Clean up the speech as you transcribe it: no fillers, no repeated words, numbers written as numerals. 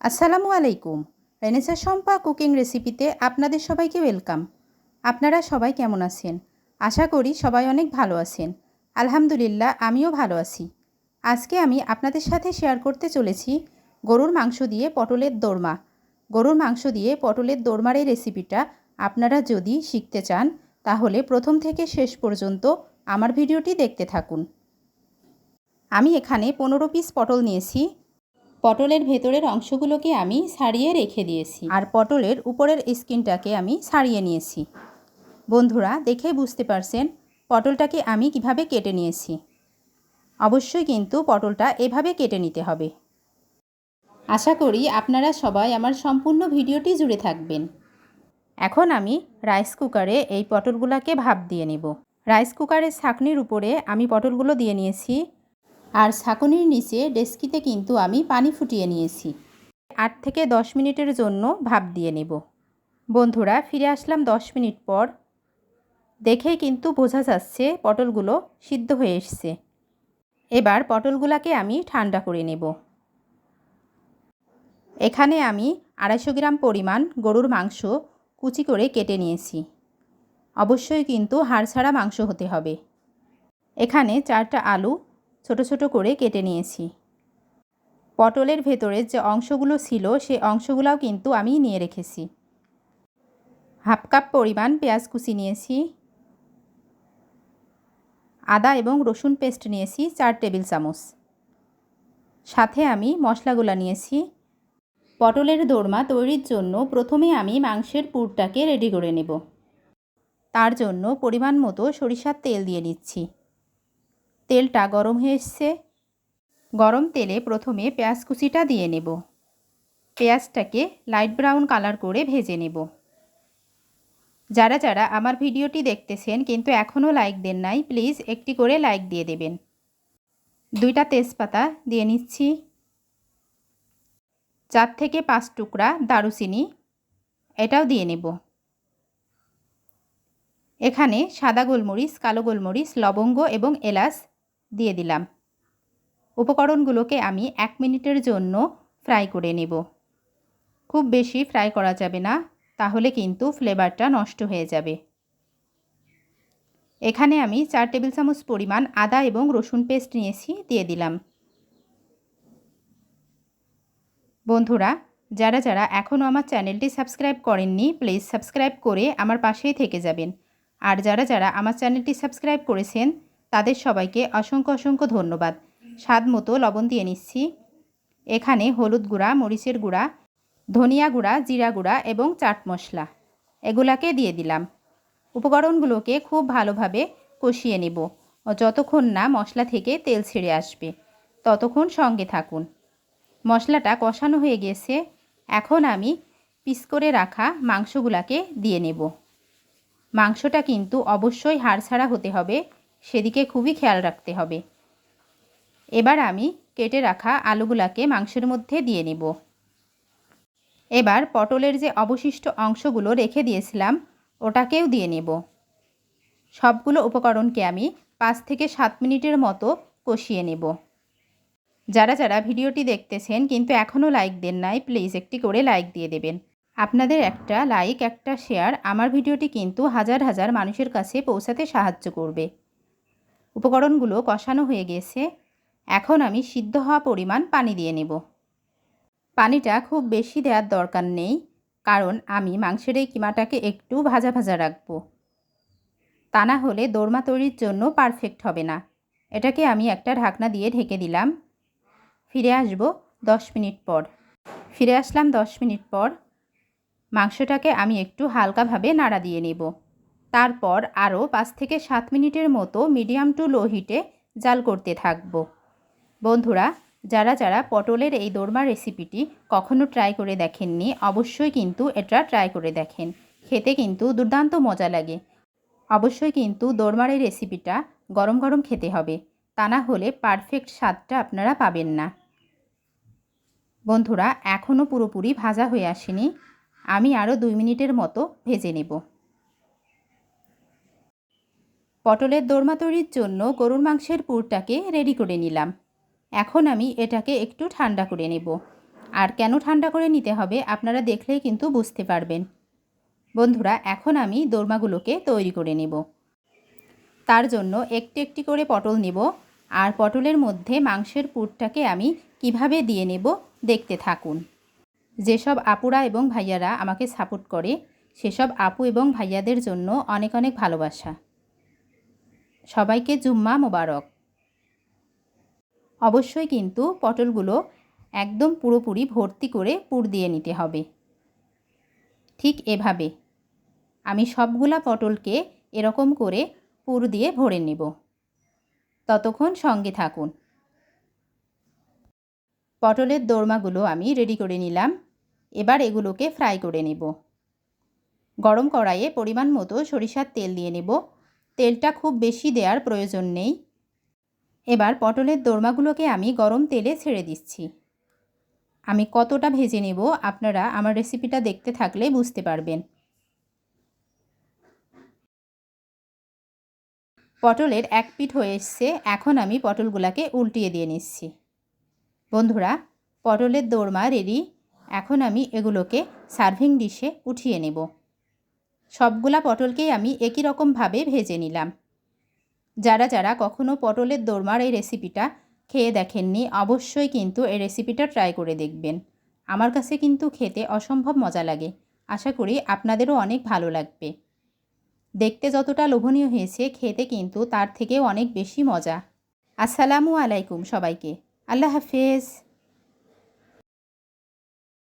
আসসালামু আলাইকুম। Renaissance Shampa cooking রেসিপিতে আপনাদের সবাইকে ওয়েলকাম। আপনারা সবাই কেমন আছেন? আশা করি সবাই অনেক ভালো আছেন। আলহামদুলিল্লাহ, আমিও ভালো আছি। আজকে আমি আপনাদের সাথে শেয়ার করতে চলেছি গরুর মাংস দিয়ে পটলের দোরমা। গরুর মাংস দিয়ে পটলের দোরমার এই রেসিপিটা আপনারা যদি শিখতে চান তাহলে প্রথম থেকে শেষ পর্যন্ত আমার ভিডিওটি দেখতে থাকুন। আমি এখানে 15 পিস পটল নিয়েছি। পটলের ভেতরের অংশগুলোকে আমি ছাড়িয়ে রেখে দিয়েছি আর পটলের উপরের স্কিনটাকে আমি ছাড়িয়ে নিয়েছি। বন্ধুরা, দেখে বুঝতে পারছেন পটলটাকে আমি কিভাবে কেটে নিয়েছি। অবশ্যই কিন্তু পটলটা এভাবে কেটে নিতে হবে। আশা করি আপনারা সবাই আমার সম্পূর্ণ ভিডিওটি জুড়ে থাকবেন। এখন আমি রাইস কুকারে এই পটলগুলোকে ভাপ দিয়ে নেব। রাইস কুকারের ছাঁকনির উপরে আমি পটলগুলো দিয়ে নিয়েছি আর ছাঁকনির নিচে ডেস্কিতে কিন্তু আমি পানি ফুটিয়ে নিয়েছি। 8 থেকে 10 মিনিটের জন্য ভাপ দিয়ে নেব। বন্ধুরা, ফিরে আসলাম 10 মিনিট পর। দেখেই কিন্তু বোঝা যাচ্ছে পটলগুলো সিদ্ধ হয়ে এসছে। এবার পটলগুলোকে আমি ঠান্ডা করে নেব। এখানে আমি 250 গ্রাম পরিমাণ গরুর মাংস কুচি করে কেটে নিয়েছি। অবশ্যই কিন্তু হাড় ছাড়া মাংস হতে হবে। এখানে 4টা আলু ছোট ছোট করে কেটে নিয়েছি। পটলের ভেতরের যে অংশগুলো ছিল সেই অংশগুলোও কিন্তু আমি নিয়ে রেখেছি। হাফ কাপ পরিমাণ পেঁয়াজ কুচি নিয়েছি। আদা এবং রসুন পেস্ট নিয়েছি 4 টেবিল চামচ। সাথে আমি মশলাগুলো নিয়েছি। পটলের দোরমা তৈরির জন্য প্রথমে আমি মাংসের পুরটাকে রেডি করে নেব। তার জন্য পরিমাণ মতো সরিষার তেল দিয়ে নিচ্ছি। তেলটা গরম হয়ে এসছে। গরম তেলে প্রথমে পেঁয়াজ কুচিটা দিয়ে নেব। পেঁয়াজটাকে লাইট ব্রাউন কালার করে ভেজে নেব। যারা যারা আমার ভিডিওটি দেখতেছেন কিন্তু এখনও লাইক দেন নাই, প্লিজ একটি করে লাইক দিয়ে দেবেন। 2টা তেজপাতা দিয়ে নিচ্ছি। 4 থেকে 5 টুকরা দারুচিনি এটাও দিয়ে নেব। এখানে সাদা গোলমরিচ, কালো গোলমরিচ, লবঙ্গ এবং এলাচ দিয়ে দিলাম। উপকরণগুলোকে আমি 1 মিনিটের জন্য ফ্রাই করে নেব। খুব বেশি ফ্রাই করা যাবে না, তাহলে কিন্তু ফ্লেভারটা নষ্ট হয়ে যাবে। এখানে আমি 4 টেবিল চামচ পরিমাণ আদা এবং রসুন পেস্ট নিয়েছি, দিয়ে দিলাম। বন্ধুরা, যারা যারা এখনও আমার চ্যানেলটি সাবস্ক্রাইব করেননি, প্লিজ সাবস্ক্রাইব করে আমার পাশেই থেকে যাবেন। আর যারা যারা আমার চ্যানেলটি সাবস্ক্রাইব করেছেন তাদের সবাইকে অসংখ্য অসংখ্য ধন্যবাদ। স্বাদ মতো লবণ দিয়ে নিচ্ছি। এখানে হলুদ গুঁড়া, মরিচের গুঁড়া, ধনিয়া গুঁড়া, জিরা গুঁড়া এবং চাট মশলা এগুলাকে দিয়ে দিলাম। উপকরণগুলোকে খুব ভালোভাবে কষিয়ে নেব। যতক্ষণ না মশলা থেকে তেল ছেড়ে আসবে ততক্ষণ সঙ্গে থাকুন। মশলাটা কষানো হয়ে গেছে। এখন আমি পিস করে রাখা মাংসগুলোকে দিয়ে নেব। মাংসটা কিন্তু অবশ্যই হাড় ছাড়া হতে হবে, সেদিকে খুবই খেয়াল রাখতে হবে। এবার আমি কেটে রাখা আলুগুলাকে মাংসের মধ্যে দিয়ে নেব। এবার পটলের যে অবশিষ্ট অংশগুলো রেখে দিয়েছিলাম ওটাকেও দিয়ে নেব। সবগুলো উপকরণকে আমি 5 থেকে 7 মিনিটের মতো কষিয়ে নেব। যারা যারা ভিডিওটি দেখতেছেন কিন্তু এখনও লাইক দেন নাই, প্লিজ একটি করে লাইক দিয়ে দেবেন। আপনাদের একটা লাইক, একটা শেয়ার আমার ভিডিওটি কিন্তু হাজার হাজার মানুষের কাছে পৌঁছাতে সাহায্য করবে। উপকরণগুলো কষানো হয়ে গেছে। এখন আমি সিদ্ধ হওয়া পরিমাণ পানি দিয়ে নেব। পানিটা খুব বেশি দেওয়ার দরকার নেই, কারণ আমি মাংসের এই কিমাটাকে একটু ভাজা ভাজা রাখবো। তা না হলে দোরমা তৈরির জন্য পারফেক্ট হবে না। এটাকে আমি একটা ঢাকনা দিয়ে ঢেকে দিলাম। ফিরে আসব 10 মিনিট পর। ফিরে আসলাম 10 মিনিট পর। মাংসটাকে আমি একটু হালকাভাবে নাড়া দিয়ে নেব। তারপর আরও 5 থেকে 7 মিনিটের মতো মিডিয়াম টু লো হিটে জাল করতে থাকব। বন্ধুরা, যারা যারা পটলের এই দোরমা রেসিপিটি কখনো ট্রাই করে দেখেননি, অবশ্যই কিন্তু এটা ট্রাই করে দেখেন। খেতে কিন্তু দুর্দান্ত মজা লাগে। অবশ্যই কিন্তু দোরমার এই রেসিপিটা গরম গরম খেতে হবে, তা না হলে পারফেক্ট স্বাদটা আপনারা পাবেন না। বন্ধুরা, এখনও পুরোপুরি ভাজা হয়ে আসেনি। আমি আরও 2 মিনিটের মতো ভেজে নেব। পটলের দোরমা তৈরির জন্য গরুর মাংসের পুরটাকে রেডি করে নিলাম। এখন আমি এটাকে একটু ঠান্ডা করে নেব। আর কেন ঠান্ডা করে নিতে হবে আপনারা দেখলেই কিন্তু বুঝতে পারবেন। বন্ধুরা, এখন আমি দোরমাগুলোকে তৈরি করে নেব। তার জন্য একটি একটি করে পটল নেব, আর পটলের মধ্যে মাংসের পুরটাকে আমি কিভাবে দিয়ে নেব দেখতে থাকুন। যেসব আপুরা এবং ভাইয়ারা আমাকে সাপোর্ট করে সেসব আপু এবং ভাইয়াদের জন্য অনেক অনেক ভালোবাসা। সবাইকে জুম্মা মোবারক। অবশ্যই কিন্তু পটলগুলো একদম পুরোপুরি ভর্তি করে পুর দিয়ে নিতে হবে। ঠিক এভাবে আমি সবগুলা পটলকে এরকম করে পুর দিয়ে ভরে নেব। ততক্ষণ সঙ্গে থাকুন। পটলের দোরমাগুলো আমি রেডি করে নিলাম। এবার এগুলোকে ফ্রাই করে নেব। গরম কড়াইয়ে পরিমাণ মতো সরিষার তেল দিয়ে নেব। তেলটা খুব বেশি দেওয়ার প্রয়োজন নেই। এবার পটলের দোরমাগুলোকে আমি গরম তেলে ছেড়ে দিচ্ছি। আমি কতটা ভেজে নেব আপনারা আমার রেসিপিটা দেখতে থাকলে বুঝতে পারবেন। পটলের এক পিঠ হয়ে এসছে, এখন আমি পটলগুলোকে উল্টিয়ে দিয়ে নিচ্ছি। বন্ধুরা, পটলের দোরমা রেডি। এখন আমি এগুলোকে সার্ভিং ডিশে উঠিয়ে নেব। সবগুলা পটলকেই আমি একই রকমভাবে ভেজে নিলাম। যারা যারা কখনো পটলের দোরমার এই রেসিপিটা খেয়ে দেখেননি অবশ্যই কিন্তু এই রেসিপিটা ট্রাই করে দেখবেন। আমার কাছে কিন্তু খেতে অসম্ভব মজা লাগে। আশা করি আপনাদেরও অনেক ভালো লাগবে। দেখতে যতটা লোভনীয় হয়েছে খেতে কিন্তু তার থেকেও অনেক বেশি মজা। আসসালামু আলাইকুম সবাইকে। আল্লাহ হাফেজ।